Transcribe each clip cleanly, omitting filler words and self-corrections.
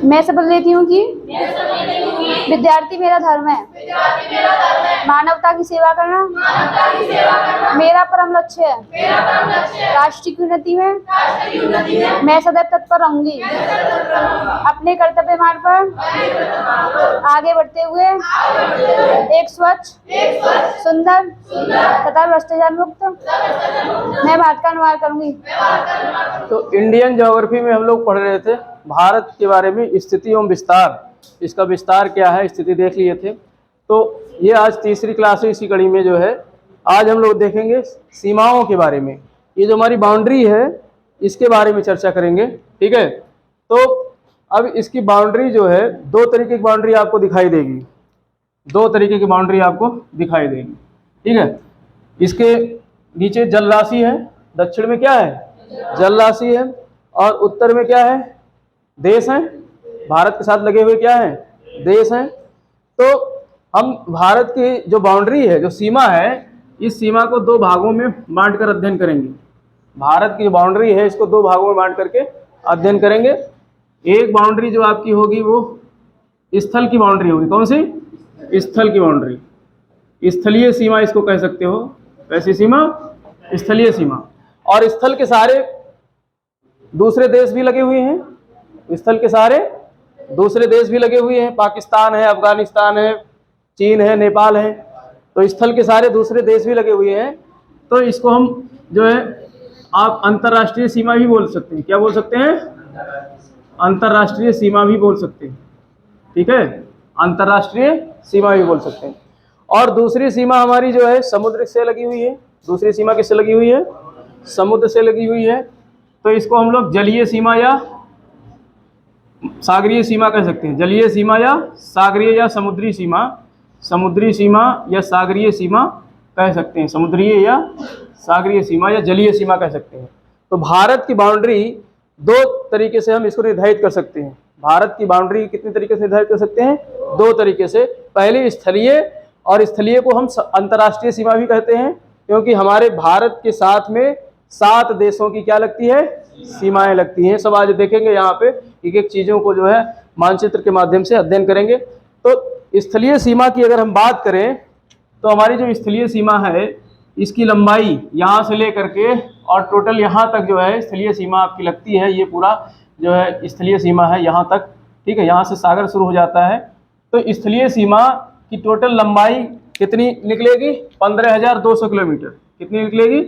मैं शपथ लेती हूँ कि विद्यार्थी मेरा धर्म है। मानवता की सेवा करना मेरा परम लक्ष्य है। राष्ट्र की उन्नति में मैं सदैव तत्पर रहूंगी। अपने कर्तव्य मार्ग पर आगे बढ़ते हुए एक स्वच्छ, सुंदर तथा भ्रष्टाचार मुक्त मैं भारत का निर्माण करूंगी। तो इंडियन ज्योग्राफी में हम लोग पढ़ रहे थे भारत के बारे में, स्थिति एवं विस्तार, इसका विस्तार क्या है, स्थिति देख लिए थे। तो ये आज तीसरी क्लास है, इसी कड़ी में जो है आज हम लोग देखेंगे सीमाओं के बारे में। ये जो हमारी बाउंड्री है इसके बारे में चर्चा करेंगे, ठीक है। तो अब इसकी बाउंड्री जो है, दो तरीके की बाउंड्री आपको दिखाई देगी, दो तरीके की बाउंड्री आपको दिखाई देगी, ठीक है। इसके नीचे जल राशि है, दक्षिण में क्या है, जल राशि है, और उत्तर में क्या है, देश है। भारत के साथ लगे हुए क्या है, देश हैं। तो हम भारत की जो बाउंड्री है, जो सीमा है, इस सीमा को दो भागों में बांट कर अध्ययन करेंगे। भारत की जो बाउंड्री है इसको दो भागों में बांट करके अध्ययन करेंगे। एक बाउंड्री जो आपकी होगी वो स्थल की बाउंड्री होगी। कौन सी? स्थल की बाउंड्री, स्थलीय सीमा इसको कह सकते हो। कैसी सीमा? स्थलीय सीमा। और स्थल के सारे दूसरे देश भी लगे हुए हैं, स्थल के सारे दूसरे देश भी लगे हुए हैं, पाकिस्तान है, अफगानिस्तान है, चीन है, नेपाल है, तो स्थल के सारे दूसरे देश भी लगे हुए हैं। तो इसको हम जो है आप अंतर्राष्ट्रीय सीमा भी बोल सकते हैं। क्या बोल सकते हैं? अंतर्राष्ट्रीय सीमा भी बोल सकते हैं, ठीक है, अंतर्राष्ट्रीय सीमा भी बोल सकते हैं। और दूसरी सीमा हमारी जो है समुद्र से लगी हुई है। दूसरी सीमा किससे लगी हुई है? समुद्र से लगी हुई है। तो इसको हम लोग जलीय सीमा या सागरीय सीमा कह सकते हैं। जलीय सीमा या सागरीय या समुद्री सीमा, समुद्री सीमा या सागरीय सीमा कह सकते हैं। समुद्रीय या सागरीय सीमा या जलीय सीमा कह सकते हैं। तो भारत की बाउंड्री दो तरीके से हम इसको निर्धारित कर सकते हैं। भारत की बाउंड्री कितने तरीके से निर्धारित कर सकते हैं? दो तरीके से। पहले स्थलीय, और स्थलीय को हम अंतर्राष्ट्रीय सीमा भी कहते हैं, क्योंकि हमारे भारत के साथ में 7 देशों की क्या लगती है? सीमाएं लगती हैं। सब आज देखेंगे यहाँ पे, एक एक चीज़ों को जो है मानचित्र के माध्यम से अध्ययन करेंगे। तो स्थलीय सीमा की अगर हम बात करें तो हमारी जो स्थलीय सीमा है इसकी लंबाई यहाँ से लेकर के और टोटल यहाँ तक जो है स्थलीय सीमा आपकी लगती है। ये पूरा जो है स्थलीय सीमा है यहाँ तक, ठीक है। यहाँ से सागर शुरू हो जाता है। तो स्थलीय सीमा की टोटल लंबाई कितनी निकलेगी? 15,200 किलोमीटर। कितनी निकलेगी?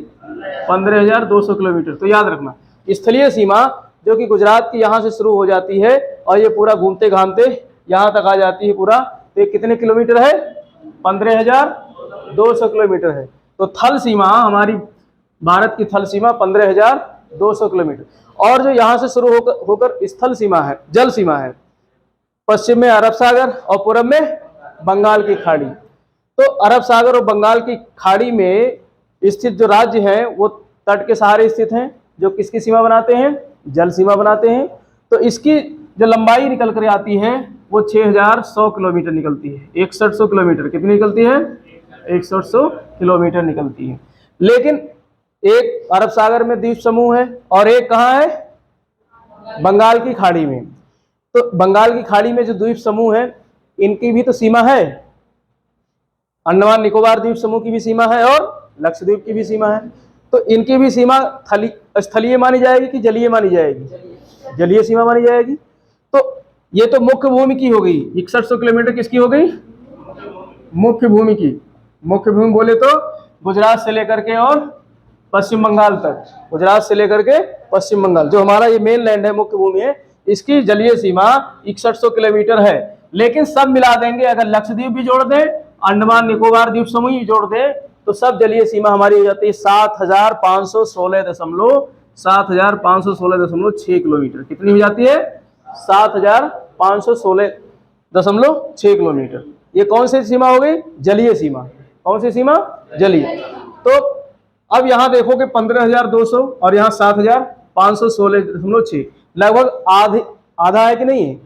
15,200 किलोमीटर। तो याद रखना, स्थलीय सीमा जो कि गुजरात की यहाँ से शुरू हो जाती है और ये पूरा घूमते घामते यहाँ तक आ जाती है पूरा, तो ये कितने किलोमीटर है? 15,200 किलोमीटर है। तो थल सीमा हमारी भारत की थल सीमा 15,200 किलोमीटर। और जो यहाँ से शुरू होकर स्थल सीमा है, जल सीमा है, पश्चिम में अरब सागर और पूर्व में बंगाल की खाड़ी। तो अरब सागर और बंगाल की खाड़ी में स्थित जो राज्य हैं वो तट के सहारे स्थित हैं, जो किसकी सीमा बनाते हैं? जल सीमा बनाते हैं। तो इसकी जो लंबाई निकल कर आती है वो 6,100 किलोमीटर निकलती है। 6100 किलोमीटर। कितनी निकलती है? 6100 किलोमीटर निकलती है। लेकिन एक अरब सागर में द्वीप समूह है और एक कहाँ है? बंगाल की खाड़ी में। तो बंगाल की खाड़ी में जो द्वीप समूह है इनकी भी तो सीमा है। अंडमान निकोबार द्वीप समूह की भी सीमा है और लक्षद्वीप की भी सीमा है। तो इनकी भी सीमा स्थलीय मानी जाएगी कि जलीय मानी जाएगी? जलीय सीमा मानी जाएगी। तो ये तो मुख्य भूमि की हो गई। 6100 किलोमीटर किसकी हो गई? मुख्य भूमि की। मुख्य भूमि बोले तो गुजरात से लेकर के और पश्चिम बंगाल तक, गुजरात से लेकर के पश्चिम बंगाल जो हमारा ये मेन लैंड है, मुख्य भूमि है, इसकी जलीय सीमा 6100 किलोमीटर है। लेकिन सब मिला देंगे, अगर लक्षद्वीप भी जोड़ दें, अंडमान निकोबार द्वीप समूह भी जोड़ दें, तो सब जलीय सीमा हमारी हो जाती है 7,516.6 किलोमीटर। कितनी हो जाती है? 7,516.6 किलोमीटर। ये कौन सी सीमा हो गई? जलीय सीमा। कौन सी सीमा? जलीय। तो अब यहाँ देखो कि 15,200 और यहाँ 7,516.6, लगभग आधा है कि नहीं है?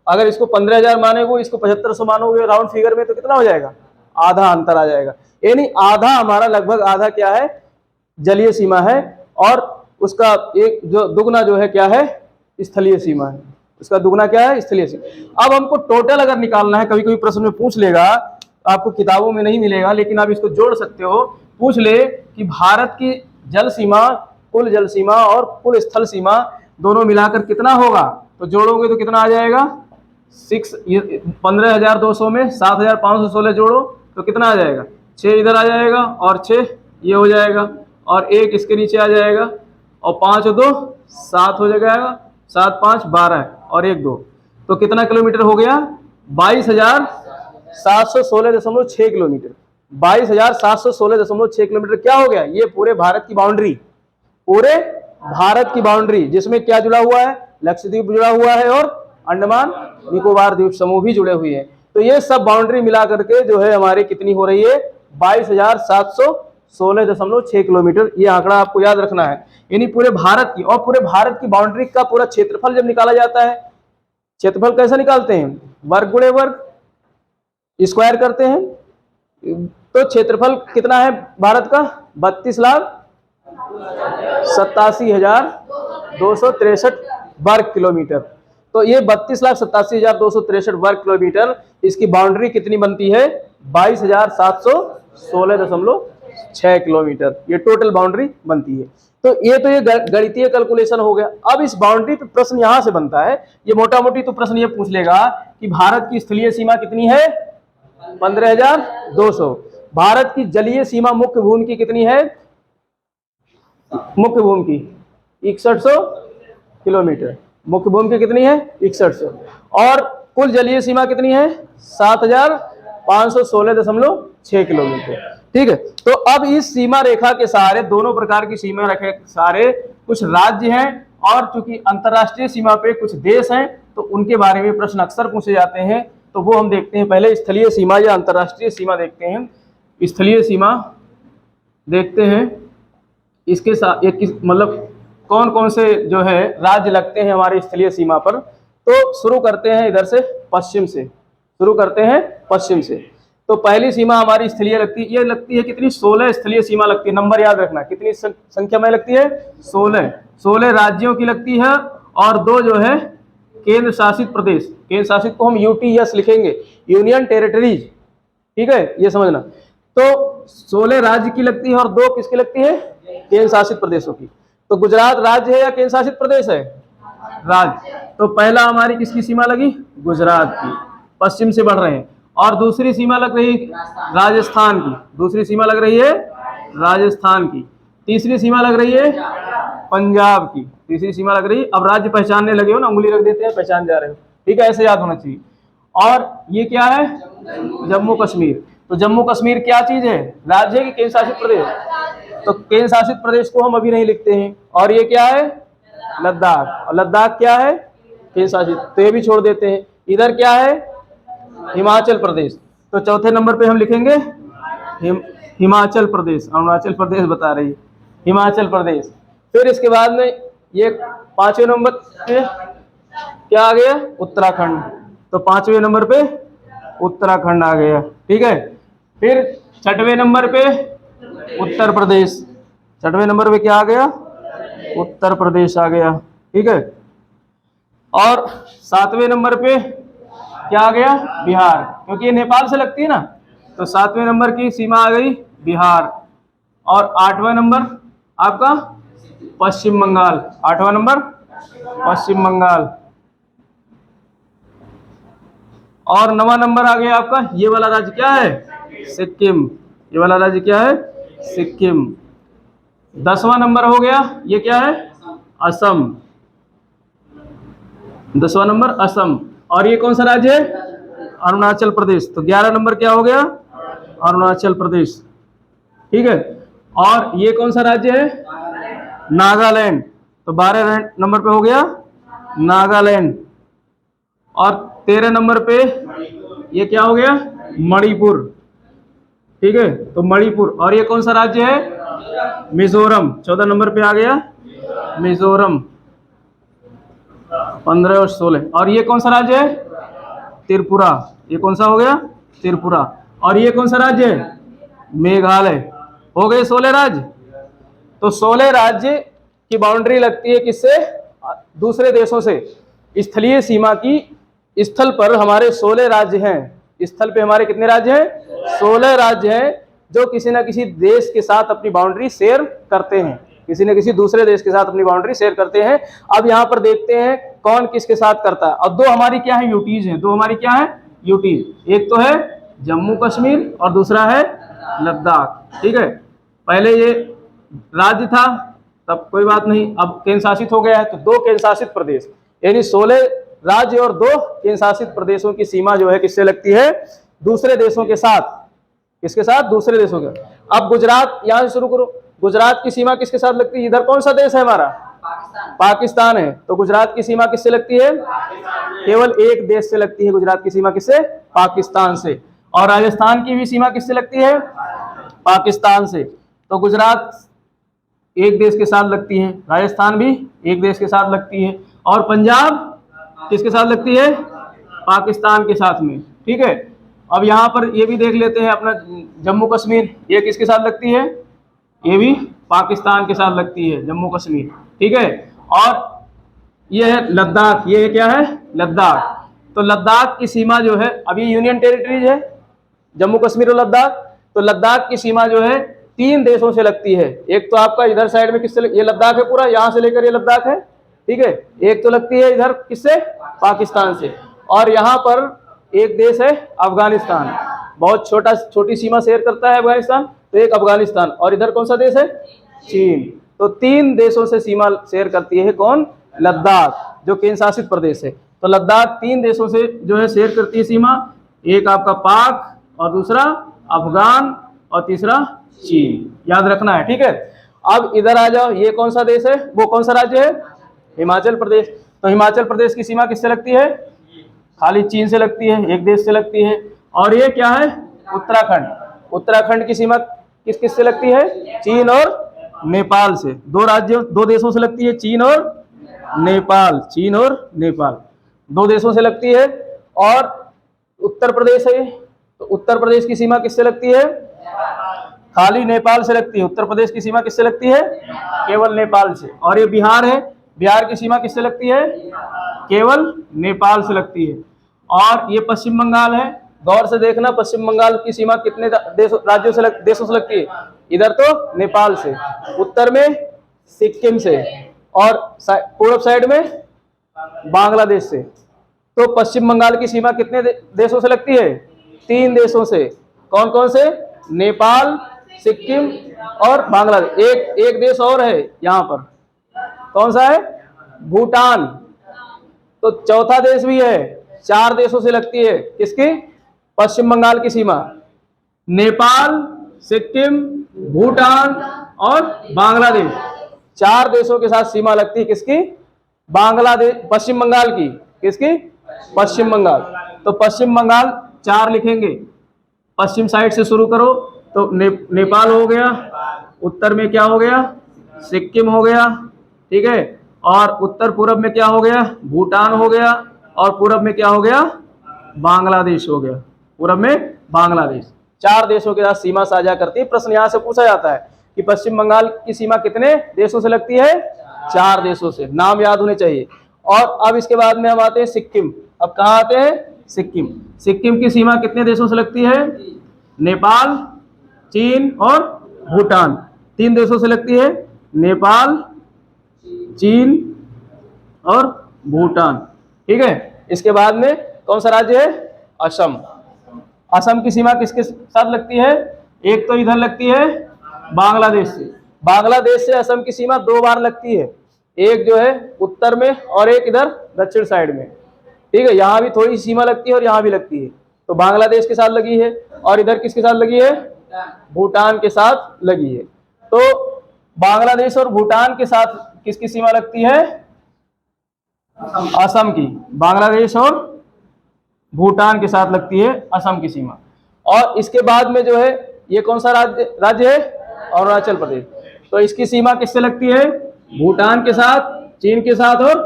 अगर इसको 15,000 मानोगे, इसको 7500 मानोगे राउंड फिगर में, तो कितना हो जाएगा? आधा अंतर आ जाएगा। यानी आधा हमारा, लगभग आधा क्या है? जलीय सीमा है, और उसका एक जो दुगना जो है क्या है? स्थलीय सीमा है। उसका दुगना क्या है? स्थलीय सीमा। अब हमको टोटल अगर निकालना है, कभी कभी प्रश्न में पूछ लेगा, आपको किताबों में नहीं मिलेगा लेकिन आप इसको जोड़ सकते हो। पूछ ले कि भारत की जल सीमा, कुल जल सीमा और कुल स्थल सीमा दोनों मिलाकर कितना होगा, तो जोड़ोगे तो कितना आ जाएगा? 15,200 में 7,516 जोड़ो तो कितना आ जाएगा? 6 इधर आ जाएगा और 6 ये हो जाएगा और 1 इसके नीचे आ जाएगा और 5 और 2 7 हो जाएगा, 7 5 12 और 1 2, तो कितना किलोमीटर हो गया? 22,716.6 किलोमीटर। 22,716.6 किलोमीटर क्या हो गया? ये पूरे भारत की बाउंड्री, पूरे भारत की बाउंड्री, जिसमें क्या जुड़ा हुआ है? लक्षद्वीप जुड़ा हुआ है और अंडमान निकोबार द्वीप समूह भी जुड़े हुए हैं। तो ये सब बाउंड्री मिला करके जो है हमारी कितनी हो रही है? 22,716.6 किलोमीटर। ये आंकड़ा आपको याद रखना है, यानी पूरे भारत की। और पूरे भारत की बाउंड्री का पूरा क्षेत्रफल जब निकाला जाता है, क्षेत्रफल कैसे निकालते हैं? वर्ग गुणे वर्ग, स्क्वायर करते हैं। तो क्षेत्रफल कितना है भारत का? 32,87,263 वर्ग किलोमीटर। तो ये 32,87,263 वर्ग किलोमीटर, इसकी बाउंड्री कितनी बनती है? 22,716.6 किलोमीटर, ये टोटल बाउंड्री बनती है। तो ये गणितीय कैलकुलेशन हो गया। अब इस बाउंड्री पे प्रश्न यहां से बनता है, ये मोटा मोटी तो प्रश्न ये पूछ लेगा कि भारत की स्थलीय सीमा कितनी है? 15,200। भारत की जलीय सीमा मुख्य भूमि की कितनी है? मुख्य भूमि की 6100 किलोमीटर। मुख्य भूमि की कितनी है? 6100। और कुल जलीय सीमा कितनी है? 7,516.6 किलोमीटर। ठीक है, तो अब इस सीमा रेखा के सहारे, दोनों प्रकार की सीमा रेखा के सहारे कुछ राज्य हैं और चूंकि अंतरराष्ट्रीय सीमा पे कुछ देश हैं, तो उनके बारे में प्रश्न अक्सर पूछे जाते हैं। तो वो हम देखते हैं। पहले स्थलीय सीमा या अंतरराष्ट्रीय सीमा देखते हैं। स्थलीय सीमा देखते हैं, इसके साथ मतलब कौन कौन से जो है राज्य लगते हैं हमारी स्थलीय सीमा पर। तो शुरू करते हैं इधर से, पश्चिम से शुरू करते हैं, पश्चिम से। तो पहली सीमा हमारी स्थलीय लगती है, ये लगती है कितनी? 16 स्थलीय सीमा लगती है। नंबर याद रखना, कितनी संख्या में लगती है? 16 राज्यों की लगती है और 2 जो है केंद्र शासित प्रदेश। केंद्र शासित को हम यूटीएस लिखेंगे, यूनियन टेरिटरीज। ठीक है, ये समझना। तो 16 राज्य की लगती है और 2 किसकी लगती है? केंद्र शासित प्रदेशों की। तो गुजरात राज्य है या केंद्र शासित प्रदेश है? राज्य। तो पहला हमारी किसकी सीमा लगी? गुजरात की, पश्चिम से बढ़ रहे हैं। और दूसरी सीमा लग रही राजस्थान की, दूसरी सीमा लग रही है राजस्थान की। तीसरी सीमा लग रही है पंजाब की, तीसरी सीमा लग रही है। अब राज्य पहचानने लगे हो ना, उंगली रख देते हैं, पहचान जा रहे हो। ठीक है, ऐसे याद होना चाहिए। और ये क्या है? जम्मू कश्मीर। तो जम्मू कश्मीर क्या चीज है? राज्य है कि केंद्र शासित प्रदेश? तो केंद्र शासित प्रदेश को हम अभी नहीं लिखते हैं। और ये क्या है? लद्दाख। और लद्दाख क्या है? केंद्र शासित, तो ये भी छोड़ देते हैं। इधर क्या है? हिमाचल प्रदेश। तो चौथे नंबर पे हम लिखेंगे हिमाचल प्रदेश। अरुणाचल प्रदेश बता रही है, हिमाचल प्रदेश। फिर इसके बाद में ये 5वें नंबर पे क्या आ गया? उत्तराखंड। तो 5वें नंबर पे उत्तराखंड आ गया। ठीक है, फिर 6वें नंबर पे उत्तर प्रदेश। 6वें नंबर पे क्या आ गया? उत्तर प्रदेश आ गया। ठीक है, और 7वें नंबर पे क्या आ गया? बिहार, क्योंकि ये नेपाल से लगती है ना। तो 7वें नंबर की सीमा आ गई बिहार। और 8वां नंबर आपका पश्चिम बंगाल। 8वां नंबर पश्चिम बंगाल। और 9वां नंबर आ गया आपका, ये वाला राज्य क्या है? सिक्किम। ये वाला राज्य क्या है? सिक्किम। 10वां नंबर हो गया, ये क्या है? असम। 10वां नंबर असम। और ये कौन सा राज्य है? अरुणाचल प्रदेश। तो 11 नंबर क्या हो गया? अरुणाचल प्रदेश। ठीक है, और ये कौन सा राज्य है? नागालैंड। तो 12 नंबर पे हो गया नागालैंड। और 13 नंबर पे ये क्या हो गया? मणिपुर। ठीक है, तो मणिपुर। और ये कौन सा राज्य है? मिजोरम। 14 नंबर पे आ गया मिजोरम। 15 और 16। और ये कौन सा राज्य है? त्रिपुरा। ये कौन सा हो गया? त्रिपुरा। और ये कौन सा राज्य है? मेघालय। हो गए 16 राज्य। तो 16 राज्य की बाउंड्री लगती है किससे? दूसरे देशों से। स्थलीय सीमा की स्थल पर हमारे 16 राज्य हैं। स्थल पे हमारे कितने राज्य हैं? 16 राज्य हैं जो किसी न किसी देश के साथ अपनी बाउंड्री शेयर करते हैं, किसी न किसी दूसरे देश के साथ अपनी बाउंड्री शेयर करते हैं। अब यहाँ पर देखते हैं कौन किसके साथ करता है। अब दो हमारी क्या है? यूटीज हैं। दो हमारी क्या है? यूटीज। एक तो है जम्मू कश्मीर और दूसरा है लद्दाख। ठीक है, पहले ये राज्य था तब कोई बात नहीं, अब केंद्र शासित हो गया है तो दो केंद्र शासित प्रदेश, यानी 16 राज्य और दो केंद्र शासित प्रदेशों की सीमा जो है किससे लगती है? दूसरे देशों के साथ। किसके साथ? दूसरे देशों के। अब गुजरात, यहां से शुरू करो। गुजरात की सीमा किसके साथ लगती है? इधर कौन सा देश है हमारा? पाकिस्तान है। तो गुजरात की सीमा किससे लगती है? केवल एक देश से लगती है। गुजरात की सीमा किससे? पाकिस्तान से। और राजस्थान की भी सीमा किससे लगती है? पाकिस्तान से। तो गुजरात एक देश के साथ लगती है, राजस्थान भी एक देश के साथ लगती है, और पंजाब किसके साथ लगती है? पाकिस्तान के साथ में। ठीक है, अब यहाँ पर ये भी देख लेते हैं अपना जम्मू कश्मीर, ये किसके साथ लगती है? ये भी पाकिस्तान के साथ लगती है, जम्मू कश्मीर। ठीक है, और ये है लद्दाख, ये क्या है? लद्दाख। तो लद्दाख की सीमा जो है, अब ये यूनियन टेरिटरीज है जम्मू कश्मीर और लद्दाख, तो लद्दाख की सीमा जो है 3 देशों से लगती है। एक तो आपका इधर साइड में किससे, ये लद्दाख है पूरा, यहाँ से लेकर ये लद्दाख है। ठीक है, एक तो लगती है इधर किससे? पाकिस्तान से। और यहाँ पर एक देश है अफगानिस्तान, बहुत छोटी सीमा शेयर करता है अफगानिस्तान, तो एक अफगानिस्तान। और इधर कौन सा देश है? चीन। तो 3 देशों से सीमा शेयर करती है कौन? लद्दाख, जो केंद्र शासित प्रदेश है। तो लद्दाख 3 देशों से जो है शेयर करती है सीमा, एक आपका पाक और दूसरा अफगान और तीसरा चीन, याद रखना है। ठीक है, अब इधर आ जाओ, ये कौन सा देश है? वो कौन सा राज्य है? हिमाचल प्रदेश। तो हिमाचल प्रदेश की सीमा किससे लगती है? खाली चीन से लगती है, एक देश से लगती है। और ये क्या है? उत्तराखंड। उत्तराखंड की सीमा किस किस से लगती है? चीन और नेपाल से। 2 देशों से लगती है, चीन और नेपाल। चीन और नेपाल 2 देशों से लगती है। और उत्तर प्रदेश है, तो उत्तर प्रदेश की सीमा किससे लगती है? खाली नेपाल से लगती है। उत्तर प्रदेश की सीमा किससे लगती है? केवल नेपाल से। और ये बिहार है, बिहार की सीमा किससे लगती है? केवल नेपाल से लगती है। और ये पश्चिम बंगाल है, गौर से देखना, पश्चिम बंगाल की सीमा कितने राज्यों से देशों से लगती है? इधर तो नेपाल से, उत्तर में सिक्किम से, और पूर्व साइड में बांग्लादेश से। तो पश्चिम बंगाल की सीमा कितने देशों से लगती है? 3 देशों से। कौन कौन से? नेपाल, सिक्किम और बांग्लादेश। एक देश और है यहाँ पर, कौन सा है? भूटान। तो चौथा देश भी है, 4 देशों से लगती है किसकी? पश्चिम बंगाल की सीमा। नेपाल, सिक्किम, भूटान और बांग्लादेश, 4 देशों के साथ सीमा लगती है किसकी? बांग्लादेश, पश्चिम बंगाल की। किसकी? पश्चिम बंगाल। तो पश्चिम बंगाल 4 लिखेंगे, पश्चिम साइड से शुरू करो तो नेपाल हो गया, उत्तर में क्या हो गया? सिक्किम हो गया। ठीक है, और उत्तर पूरब में क्या हो गया? भूटान हो गया, और पूरब में क्या हो गया? बांग्लादेश हो गया। पूरब में बांग्लादेश। 4 देशों के साथ सीमा साझा करती है। प्रश्न यहाँ से पूछा जाता है कि पश्चिम बंगाल की सीमा कितने देशों से लगती है? 4 देशों से। नाम याद होने चाहिए। और अब इसके बाद में हम आते हैं सिक्किम। अब कहाँ आते हैं? सिक्किम। सिक्किम की सीमा कितने देशों से लगती है? नेपाल, चीन और भूटान। 3 देशों से लगती है, नेपाल, चीन और भूटान। ठीक है, इसके बाद में कौन सा राज्य है? असम। असम की सीमा किसके साथ लगती है? एक तो इधर लगती है बांग्लादेश से। बांग्लादेश से असम की सीमा 2 बार लगती है, एक जो है उत्तर में और एक इधर दक्षिण साइड में। ठीक है, यहाँ भी थोड़ी सीमा लगती है और यहाँ भी लगती है। तो बांग्लादेश के साथ लगी है, और इधर किसके साथ लगी है? भूटान के साथ लगी है। तो बांग्लादेश और भूटान के साथ किसकी सीमा लगती है? असम की। बांग्लादेश और भूटान के साथ लगती है असम की सीमा। और इसके बाद में जो है ये कौन सा राज्य है? अरुणाचल प्रदेश। तो इसकी सीमा किससे लगती है? भूटान के साथ, चीन के साथ और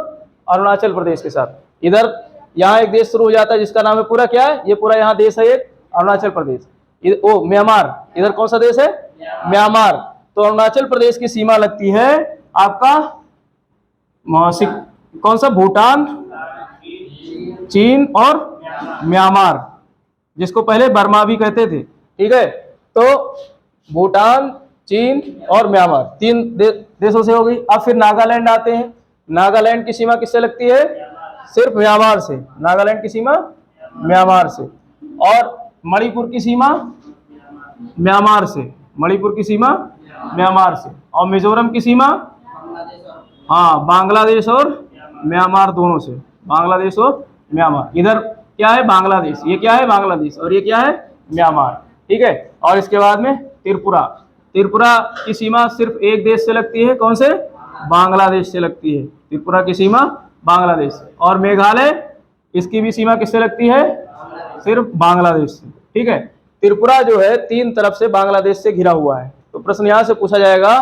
अरुणाचल प्रदेश के साथ। इधर यहाँ एक देश शुरू हो जाता है जिसका नाम है पूरा क्या है? ये पूरा यहाँ देश है एक अरुणाचल प्रदेश। ओ म्यांमार, इधर कौन सा देश है? म्यांमार। तो अरुणाचल प्रदेश की सीमा लगती है आपका कौन सा? भूटान चीन और म्यांमार, जिसको पहले बर्मा भी कहते थे। ठीक है, तो भूटान, चीन और म्यांमार 3 देशों से हो गई। अब फिर नागालैंड आते हैं। नागालैंड की सीमा किससे लगती है? सिर्फ म्यांमार से। नागालैंड की सीमा म्यांमार से। और मणिपुर की सीमा म्यांमार से। मणिपुर की सीमा म्यांमार से। और मिजोरम की सीमा हाँ बांग्लादेश और म्यांमार दोनों से। बांग्लादेश और म्यांमार। इधर क्या है? बांग्लादेश। ये क्या है? बांग्लादेश। और ये क्या है? म्यांमार। ठीक है। और इसके बाद में त्रिपुरा। त्रिपुरा की सीमा सिर्फ एक देश से लगती है। कौन से? बांग्लादेश से लगती है। त्रिपुरा की सीमा बांग्लादेश से। और मेघालय, इसकी भी सीमा किससे लगती है? सिर्फ बांग्लादेश से। ठीक है। त्रिपुरा जो है 3 तरफ से बांग्लादेश से घिरा हुआ है। तो प्रश्न यहाँ से पूछा जाएगा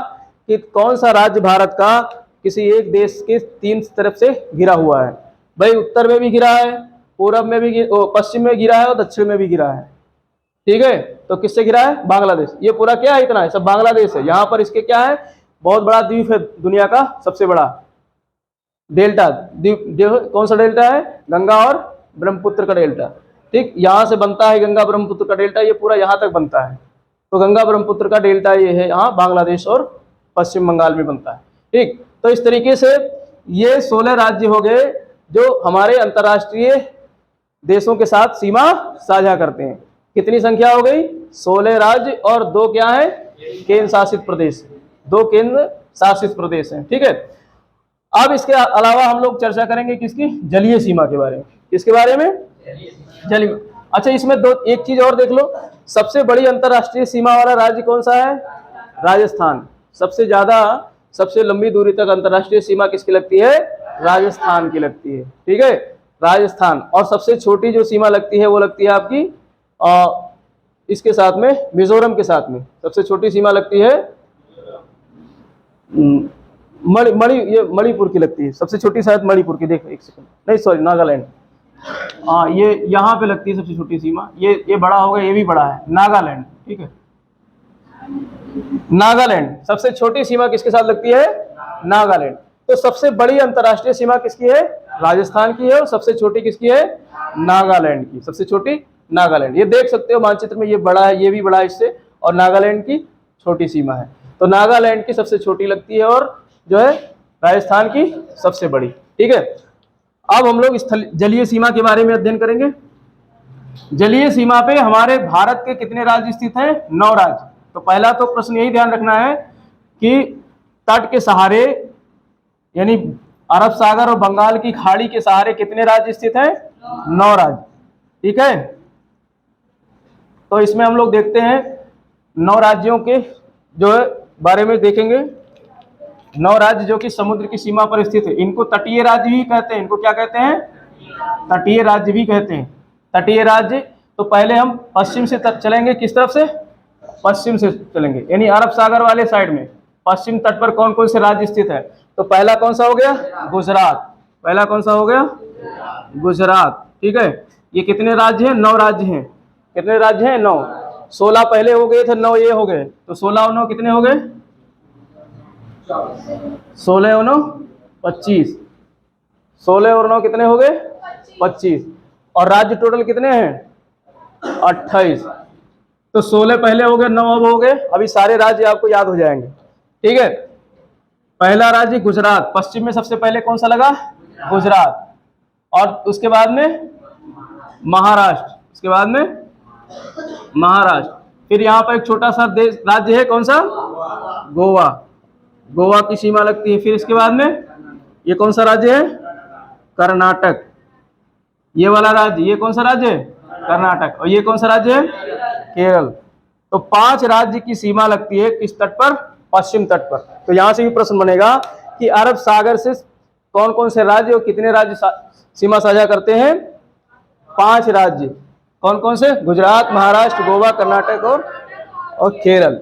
कि कौन सा राज्य भारत का किसी एक देश के 3 तरफ से घिरा हुआ है? भाई उत्तर में भी घिरा है, पूर्व में भी, पश्चिम में घिरा है और दक्षिण में भी घिरा है। ठीक है। तो किससे घिरा है? बांग्लादेश। ये पूरा क्या है? इतना है सब बांग्लादेश है। यहाँ पर इसके क्या है? बहुत बड़ा द्वीप है, दुनिया का सबसे बड़ा डेल्टा द्वीप। कौन सा डेल्टा है? गंगा और ब्रह्मपुत्र का डेल्टा। ठीक, यहाँ से बनता है गंगा ब्रह्मपुत्र का डेल्टा। ये पूरा यहाँ तक बनता है। तो गंगा ब्रह्मपुत्र का डेल्टा ये है, यहाँ बांग्लादेश और पश्चिम बंगाल में बनता है। ठीक, तो इस तरीके से ये 16 राज्य हो गए जो हमारे अंतर्राष्ट्रीय देशों के साथ सीमा साझा करते हैं। कितनी संख्या हो गई? 16 राज्य और 2 क्या है? केंद्र शासित प्रदेश। 2 केंद्र शासित प्रदेश हैं। ठीक है। अब इसके अलावा हम लोग चर्चा करेंगे किसकी? जलीय सीमा के बारे में। किसके बारे में? जलीय। अच्छा, इसमें एक चीज और देख लो। सबसे बड़ी अंतर्राष्ट्रीय सीमा वाला राज्य कौन सा है? राजस्थान। सबसे ज्यादा, सबसे लंबी दूरी तक अंतर्राष्ट्रीय सीमा किसकी लगती है? राजस्थान की लगती है। ठीक है, राजस्थान। और सबसे छोटी जो सीमा लगती है वो लगती है आपकी इसके साथ में, मिजोरम के साथ में सबसे छोटी सीमा लगती है ये मणिपुर की लगती है सबसे छोटी, शायद मणिपुर की। देखो एक सेकंड, नहीं सॉरी, नागालैंड। ये यहाँ पे लगती है सबसे छोटी सीमा। ये बड़ा होगा, ये भी बड़ा है, नागालैंड। ठीक है, नागालैंड सबसे छोटी सीमा किसके साथ लगती है? नागालैंड। तो सबसे बड़ी अंतर्राष्ट्रीय सीमा किसकी है? राजस्थान की है। और सबसे छोटी किसकी है? नागालैंड की। सबसे छोटी नागालैंड। ये देख सकते हो मानचित्र में, ये बड़ा है, ये भी बड़ा है इससे, और नागालैंड की छोटी सीमा है। तो नागालैंड की सबसे छोटी लगती है और जो है राजस्थान की सबसे बड़ी। ठीक है। अब हम लोग जलीय सीमा के बारे में अध्ययन करेंगे। जलीय सीमा पे हमारे भारत के कितने राज्य स्थित हैं? 9 राज्य। तो पहला तो प्रश्न यही ध्यान रखना है कि तट के सहारे, यानी अरब सागर और बंगाल की खाड़ी के सहारे कितने राज्य स्थित हैं? 9 राज्य। ठीक है। तो इसमें हम लोग देखते हैं 9 राज्यों के जो है बारे में देखेंगे। 9 राज्य जो कि समुद्र की सीमा पर स्थित है। इनको तटीय राज्य भी कहते हैं। इनको क्या कहते हैं? तटीय राज्य भी कहते हैं। तटीय राज्य। तो पहले हम पश्चिम से चलेंगे। किस तरफ से? पश्चिम से चलेंगे, यानी अरब सागर वाले साइड में पश्चिम तट पर कौन कौन से राज्य स्थित है? तो पहला कौन सा हो गया? गुजरात। पहला कौन सा हो गया? गुजरात। ठीक है। ये कितने राज्य हैं? 9 राज्य हैं। कितने राज्य हैं? 9। 16 पहले हो गए थे, 9 ये हो गए, तो 16 और 9 कितने हो गए? 16 और 9 25। 16 और 9 कितने हो गए? 25। और राज्य टोटल कितने हैं? 28। तो 16 पहले हो गए, 9 अब हो गए। अभी सारे राज्य आपको याद हो जाएंगे। ठीक है। पहला राज्य गुजरात। पश्चिम में सबसे पहले कौन सा लगा? गुजरात। और उसके बाद में महाराष्ट्र। उसके बाद में महाराष्ट्र। फिर यहाँ पर एक छोटा सा देश राज्य है, कौन सा? गोवा। गोवा की सीमा लगती है। फिर इसके बाद में ये कौन सा राज्य है? कर्नाटक। ये वाला राज्य, ये कौन सा राज्य है? कर्नाटक। और ये कौन सा राज्य है? केरल। तो 5 राज्य की सीमा लगती है किस तट पर? पश्चिम तट पर। तो यहां से भी प्रश्न बनेगा कि अरब सागर से कौन कौन से राज्य और कितने राज्य सीमा साझा करते हैं? 5 राज्य। कौन कौन से? गुजरात, महाराष्ट्र, गोवा, कर्नाटक और केरल।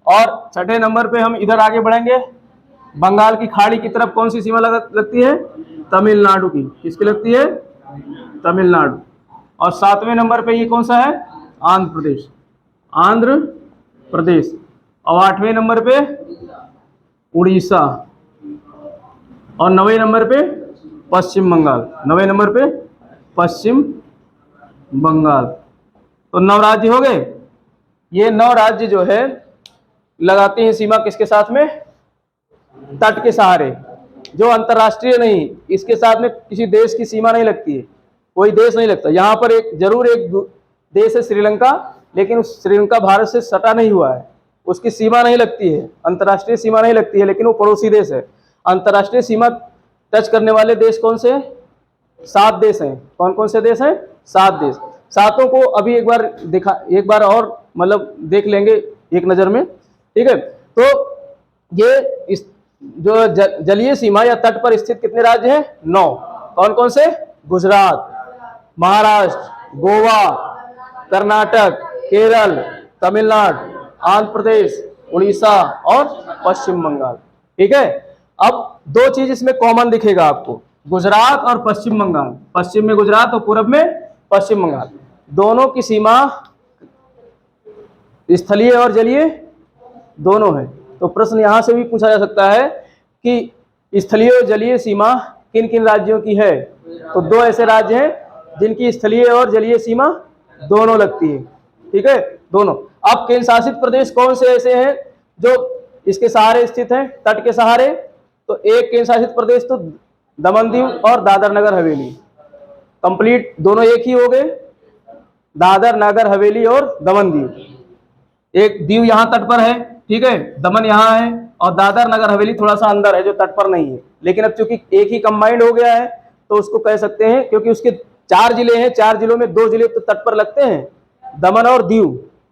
और छठे नंबर पे हम इधर आगे बढ़ेंगे। बंगाल की खाड़ी की तरफ कौन सी सीमा लगती है? तमिलनाडु की। किसकी लगती है? तमिलनाडु। और 7वें नंबर पे ये कौन सा है? आंध्र प्रदेश। आंध्र प्रदेश। और 8वें नंबर पे उड़ीसा। और 9वें नंबर पे पश्चिम बंगाल। 9वें नंबर पे पश्चिम बंगाल। तो 9 राज्य हो गए। ये 9 राज्य जो है लगाते हैं सीमा किसके साथ में? तट के सहारे, जो अंतर्राष्ट्रीय नहीं, इसके साथ में किसी देश की सीमा नहीं लगती है, कोई देश नहीं लगता। यहाँ पर एक जरूर एक देश है श्रीलंका, लेकिन उस श्रीलंका भारत से सटा नहीं हुआ है, उसकी सीमा नहीं लगती है, अंतर्राष्ट्रीय सीमा नहीं लगती है, लेकिन वो पड़ोसी देश है। अंतर्राष्ट्रीय सीमा टच करने वाले देश कौन से हैं? 7 देश हैं। कौन कौन से देश हैं? 7 देश। सातों को अभी एक बार और मतलब देख लेंगे एक नज़र में, ठीक है। तो ये इस जो जलीय सीमा या तट पर स्थित कितने राज्य हैं? 9। कौन कौन से? गुजरात, महाराष्ट्र, गोवा, कर्नाटक, केरल, तमिलनाडु, आंध्र प्रदेश, उड़ीसा और पश्चिम बंगाल, ठीक है। अब 2 चीज इसमें कॉमन दिखेगा आपको, गुजरात और पश्चिम बंगाल। पश्चिम में गुजरात और पूर्व में पश्चिम बंगाल। दोनों की सीमा स्थलीय और जलीय दोनों है। तो प्रश्न यहां से भी पूछा जा सकता है कि स्थलीय और जलीय सीमा किन किन राज्यों की है? तो 2 ऐसे राज्य हैं जिनकी स्थलीय और जलीय सीमा दोनों लगती है, ठीक है, दोनों। अब केंद्र शासित प्रदेश कौन से ऐसे हैं जो इसके सहारे स्थित हैं, तट के सहारे? तो एक केंद्र शासित प्रदेश तो दमन दीव और दादर नगर हवेली, कंप्लीट दोनों एक ही हो गए, दादर नगर हवेली और दमन दीव। एक दीव यहाँ तट पर है, ठीक है, दमन यहाँ है, और दादर नगर हवेली थोड़ा सा अंदर है जो तट पर नहीं है। लेकिन अब चूंकि एक ही कंबाइंड हो गया है तो उसको कह सकते हैं, क्योंकि उसके 4 जिले हैं, 4 जिलों में 2 जिले तो तट पर लगते हैं, दमन और दीव,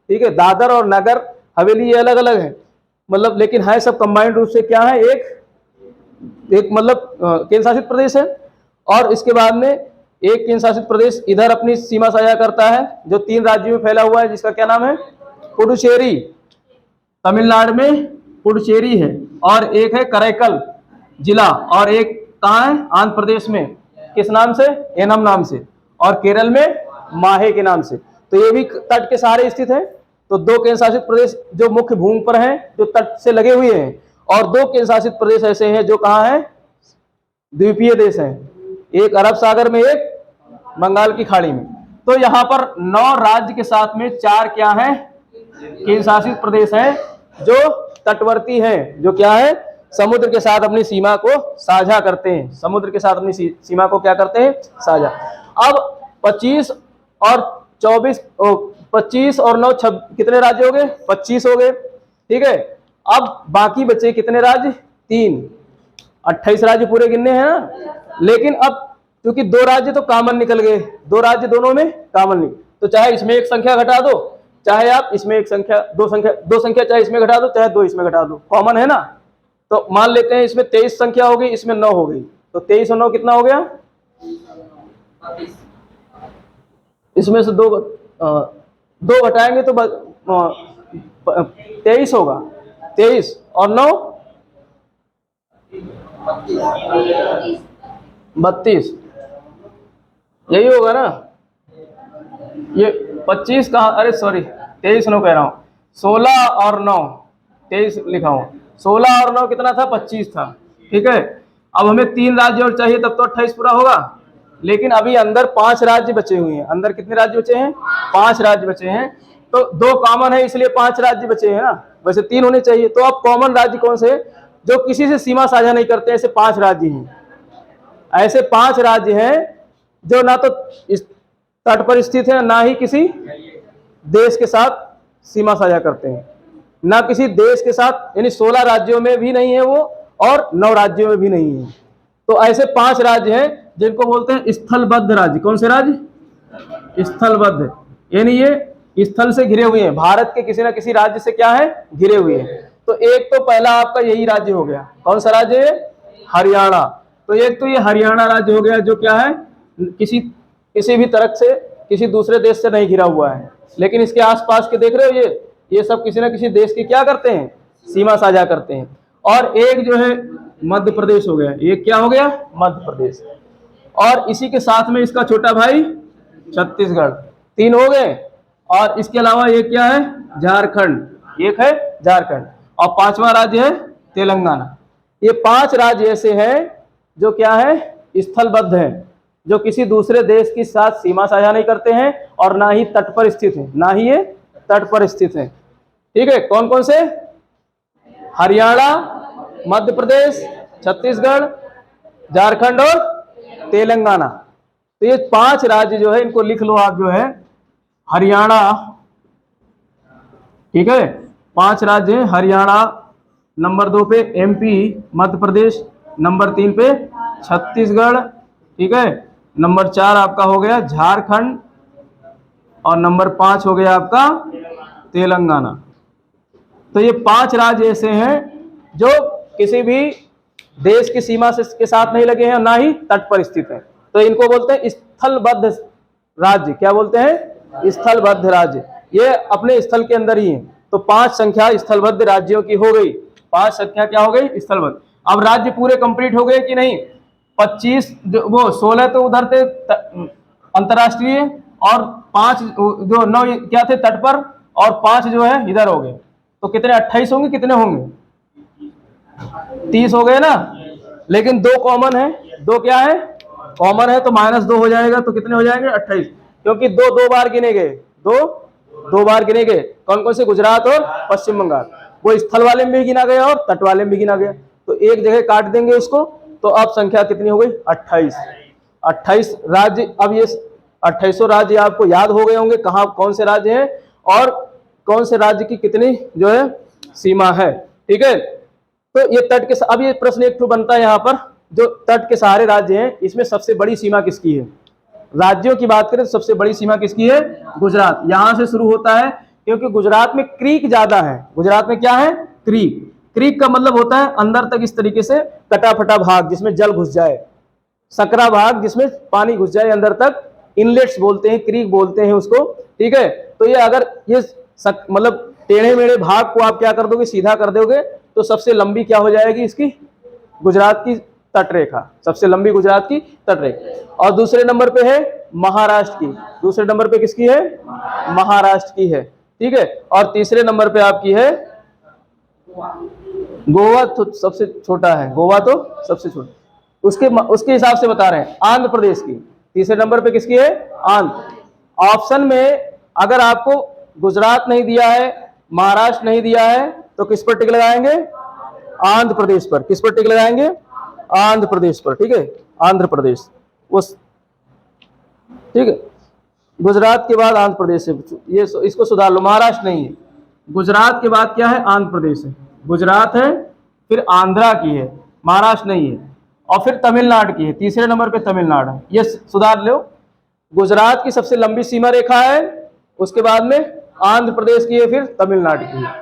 ठीक है। दादर और नगर हवेली ये अलग अलग है, मतलब, लेकिन है सब कंबाइंड रूप से क्या है, एक मतलब केंद्र शासित प्रदेश है। और इसके बाद में एक केंद्र शासित प्रदेश इधर अपनी सीमा साझा करता है जो 3 राज्यों में फैला हुआ है, जिसका क्या नाम है? पुडुचेरी। तमिलनाडु में पुडुचेरी है, और एक है करैकल जिला, और एक कहाँ है? आंध्र प्रदेश में किस नाम से? एनम नाम से, और केरल में माहे के नाम से। तो ये भी तट के सहारे स्थित है। तो 2 केंद्र शासित प्रदेश जो मुख्य भूमि पर हैं, जो तट से लगे हुए हैं, और 2 केंद्र शासित प्रदेश ऐसे हैं जो कहाँ हैं? द्वीपीय देश हैं, एक अरब सागर में, एक बंगाल की खाड़ी में। तो यहाँ पर 9 राज्य के साथ में 4 क्या हैं? केंद्र शासित प्रदेश हैं जो तटवर्ती हैं, जो क्या है? समुद्र के साथ अपनी सीमा को साझा करते हैं, समुद्र के साथ अपनी सीमा को क्या करते हैं? साझा। अब 25 और 24 25 और 9 कितने राज्य हो गए? 25 हो गए, ठीक है। अब बाकी बचे कितने राज्य? 3, 28 राज्य पूरे गिनने हैं ना। लेकिन अब क्योंकि 2 राज्य तो कॉमन निकल गए, 2 राज्य दोनों में कॉमन नहीं, तो चाहे इसमें एक संख्या घटा दो, चाहे आप इसमें एक संख्या, दो संख्या चाहे इसमें घटा दो, चाहे 2 इसमें घटा दो, कॉमन है ना। तो मान लेते हैं इसमें 23 संख्या हो गई, इसमें 9 हो गई, तो 23 और 9 कितना हो गया? इसमें से 2 घटाएंगे तो 23 होगा, 23 और 9 32, यही होगा ना। ये 25 कहाँ? अरे सॉरी, 23 9 कह रहा हूँ, 16 और 9, 23 लिखा हूँ, 16 और 9 कितना था? 25 था, ठीक है। अब हमें 3 राज्य और चाहिए, तब तो 28 पूरा होगा। लेकिन अभी अंदर 5 राज्य बचे हुए हैं। अंदर कितने राज्य बचे हैं? 5 राज्य बचे हैं। तो 2 कॉमन है, इसलिए 5 राज्य बचे हैं ना, वैसे 3 होने चाहिए। तो अब कॉमन राज्य कौन से जो किसी से सीमा साझा नहीं करते? ऐसे 5 राज्य हैं, ऐसे 5 राज्य हैं जो ना तो इस तट पर स्थित है, ना ही किसी देश के साथ सीमा साझा करते हैं, ना किसी देश के साथ, यानी 16 राज्यों में भी नहीं है वो, और 9 राज्यों में भी नहीं है। तो ऐसे 5 राज्य हैं जिनको बोलते हैं स्थलबद्ध राज्य। कौन से राज्य? स्थलबद्ध, यानी ये स्थल से घिरे हुए हैं, भारत के किसी ना किसी राज्य से क्या है? घिरे हुए हैं। तो एक तो पहला आपका यही राज्य हो गया, कौन सा राज्य है? हरियाणा। तो एक तो ये हरियाणा राज्य हो गया जो क्या है? किसी भी तरह से किसी दूसरे देश से नहीं घिरा हुआ है, लेकिन इसके आसपास के देख रहे हो ये सब किसी न किसी देश की क्या करते हैं? सीमा साझा करते हैं। और एक जो है मध्य प्रदेश हो गया, ये क्या हो गया? मध्य प्रदेश। और इसी के साथ में इसका छोटा भाई छत्तीसगढ़, 3 हो गए। और इसके अलावा ये क्या है? झारखंड, एक है झारखंड, और 5वां राज्य है तेलंगाना। ये 5 राज्य ऐसे हैं जो क्या है? स्थलबद्ध हैं, जो किसी दूसरे देश के साथ सीमा साझा नहीं करते हैं और ना ही तट पर स्थित हैं, ना ही ये तट पर स्थित हैं। ठीक है, कौन कौन से? हरियाणा, मध्य प्रदेश, छत्तीसगढ़, झारखंड और तेलंगाना। तो ये 5 राज्य जो है इनको लिख लो आप, जो है हरियाणा, ठीक है, 5 राज्य हैं। हरियाणा नंबर 2 पे एमपी, मध्य प्रदेश नंबर 3 पे छत्तीसगढ़, ठीक है, नंबर 4 आपका हो गया झारखंड और नंबर 5 हो गया आपका तेलंगाना। तो ये 5 राज्य ऐसे हैं जो किसी भी देश की सीमा से के साथ नहीं लगे हैं और ना ही तट पर स्थित हैं। तो इनको बोलते हैं स्थलबद्ध राज्य। क्या बोलते हैं? स्थलबद्ध राज्य। ये अपने स्थल के अंदर ही हैं। तो 5 संख्या स्थलबद्ध राज्यों की हो गई। 5 संख्या क्या हो गई? स्थलबद्ध। अब राज्य पूरे कंप्लीट हो गए कि नहीं? 25 वो 16 तो उधर थे अंतरराष्ट्रीय और 5 जो 9 क्या थे तट पर और 5 जो है इधर हो गए। तो कितने? 28 होंगे। कितने होंगे? 30 हो गए ना। लेकिन 2 कॉमन है। 2 क्या है? कॉमन है, तो -2 हो जाएगा। तो कितने हो जाएंगे? 28, क्योंकि 2 बार गिने गए। 2 बार गिने गए। कौन कौन से? गुजरात और पश्चिम बंगाल। वो स्थल वाले में भी गिना गया और तट वाले में भी गिना गया। तो एक जगह काट देंगे इसको। तो अब संख्या कितनी हो गई? 28 राज्य। अब ये 28 राज्य आपको याद हो गए होंगे कहाँ कौन से राज्य हैं और कौन से राज्य की कितनी जो है सीमा है। ठीक है, तो ये तट के अब ये प्रश्न एक तो बनता है यहाँ पर, जो तट के सहारे राज्य हैं इसमें सबसे बड़ी सीमा किसकी है? राज्यों की बात करें तो सबसे बड़ी सीमा किसकी है? गुजरात। यहां से शुरू होता है क्योंकि गुजरात में क्रीक ज्यादा है। गुजरात में क्या है? क्रीक। क्रीक का मतलब होता है अंदर तक इस तरीके से कटा फटा भाग जिसमें जल घुस जाए, सकरा भाग जिसमें पानी घुस जाए अंदर तक, इनलेट्स बोलते हैं, क्रीक बोलते हैं उसको। ठीक है, तो ये अगर ये मतलब टेढ़े मेढ़े भाग को आप क्या कर दोगे? सीधा कर दोगे तो सबसे लंबी क्या हो जाएगी इसकी? गुजरात की तट रेखा। सबसे लंबी गुजरात की तट रेखा। और दूसरे नंबर पे है महाराष्ट्र की। दूसरे नंबर पे किसकी है? महाराष्ट्र की है। ठीक है, और तीसरे नंबर पे आपकी है गोवा। तो सबसे छोटा है गोवा, तो सबसे छोटा। उसके हिसाब से बता रहे हैं। आंध्र प्रदेश की तीसरे नंबर पे किसकी है? आंध्र। ऑप्शन में अगर आपको गुजरात नहीं दिया है, महाराष्ट्र नहीं दिया है, तो किस पर टिक लगाएंगे? आंध्र प्रदेश पर। किस पर टिक लगाएंगे? आंध्र प्रदेश पर। ठीक है, आंध्र प्रदेश उस, ठीक है, गुजरात के बाद आंध्र प्रदेश है। ये इसको सुधार लो, महाराष्ट्र नहीं है। गुजरात के बाद क्या है? आंध्र प्रदेश है। गुजरात है, फिर आंध्रा की है, महाराष्ट्र नहीं है, और फिर तमिलनाडु की है। तीसरे नंबर पे तमिलनाडु है। ये सुधार लो। गुजरात की सबसे लंबी सीमा रेखा है, उसके बाद में आंध्र प्रदेश की है, फिर तमिलनाडु की है।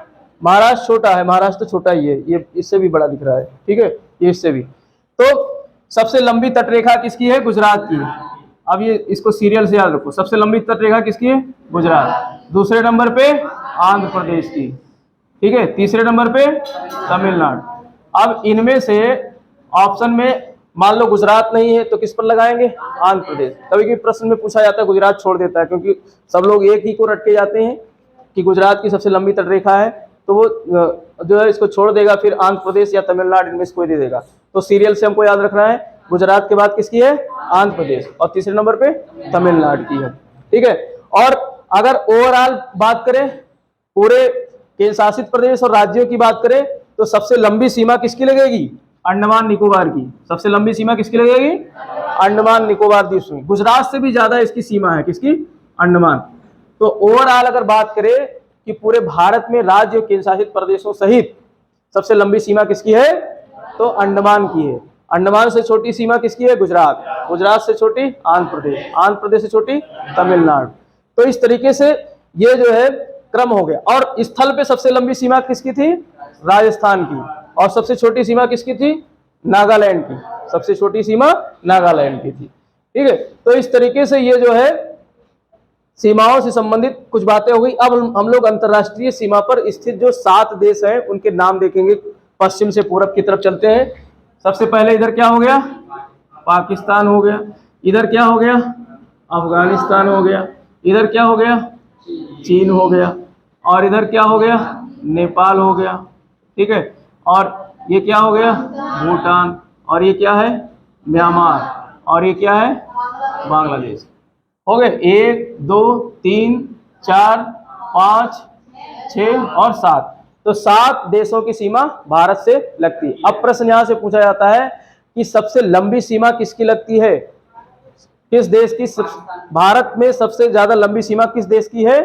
महाराष्ट्र छोटा है, महाराष्ट्र तो छोटा ही है, ये इससे भी बड़ा दिख रहा है। ठीक है, ये इससे भी। तो सबसे लंबी तट रेखा किसकी है? गुजरात की है। अब ये इसको सीरियल से याद रखो। सबसे लंबी तट रेखा किसकी है? गुजरात। दूसरे नंबर पे आंध्र प्रदेश की। ठीक है, तीसरे नंबर पे तमिलनाडु। अब इनमें से ऑप्शन में मान लो गुजरात नहीं है तो किस पर लगाएंगे? आंध्र प्रदेश। कभी कभी प्रश्न में पूछा जाता है, गुजरात छोड़ देता है, क्योंकि सब लोग एक ही को रट के जाते हैं कि गुजरात की सबसे लंबी तट रेखा है, तो वो जो है इसको छोड़ देगा, फिर आंध्र प्रदेश या तमिलनाडु इनमें से कोई दे देगा। तो सीरियल से हमको याद रखना है, गुजरात के बाद किसकी है? आंध्र प्रदेश, और तीसरे नंबर पे तमिलनाडु की है। ठीक है, और अगर ओवरऑल बात करें, पूरे केंद्र शासित प्रदेश और राज्यों की बात करें, तो सबसे लंबी सीमा किसकी लगेगी? अंडमान निकोबार की। सबसे लंबी सीमा किसकी लगेगी? अंडमान निकोबार द्वीप समूह। गुजरात से भी ज्यादा इसकी सीमा है। किसकी? अंडमान। तो ओवरऑल अगर बात करें कि पूरे भारत में राज्य और केंद्र शासित प्रदेशों सहित सबसे लंबी सीमा किसकी है? तो अंडमान की है। अंडमान से छोटी सीमा किसकी है? गुजरात। गुजरात से छोटी आंध्र प्रदेश। आंध्र प्रदेश से छोटी तमिलनाडु। तो इस तरीके से ये जो है क्रम हो गया। और स्थल पे सबसे लंबी सीमा किसकी थी? राजस्थान की। और सबसे छोटी सीमा किसकी थी? नागालैंड की। सबसे छोटी सीमा नागालैंड की थी। ठीक है, तो इस तरीके से ये जो है सीमाओं से संबंधित कुछ बातें हो गई। अब हम लोग अंतरराष्ट्रीय सीमा पर स्थित जो 7 देश हैं उनके नाम देखेंगे। पश्चिम से पूरब की तरफ चलते हैं। सबसे पहले इधर क्या हो गया? पाकिस्तान हो गया। इधर क्या हो गया? अफगानिस्तान हो गया। इधर क्या हो गया? चीन हो गया। और इधर क्या हो गया? नेपाल हो गया। ठीक है, और ये क्या हो गया? भूटान। और ये क्या है? म्यांमार। और ये क्या है? बांग्लादेश। हो गए 1 2 3 4 5 6 और 7। तो 7 देशों की सीमा भारत से लगती है। अब प्रश्न यहां से पूछा जाता है कि सबसे लंबी सीमा किसकी लगती है, किस देश की? भारत में सबसे ज्यादा लंबी सीमा किस देश की है?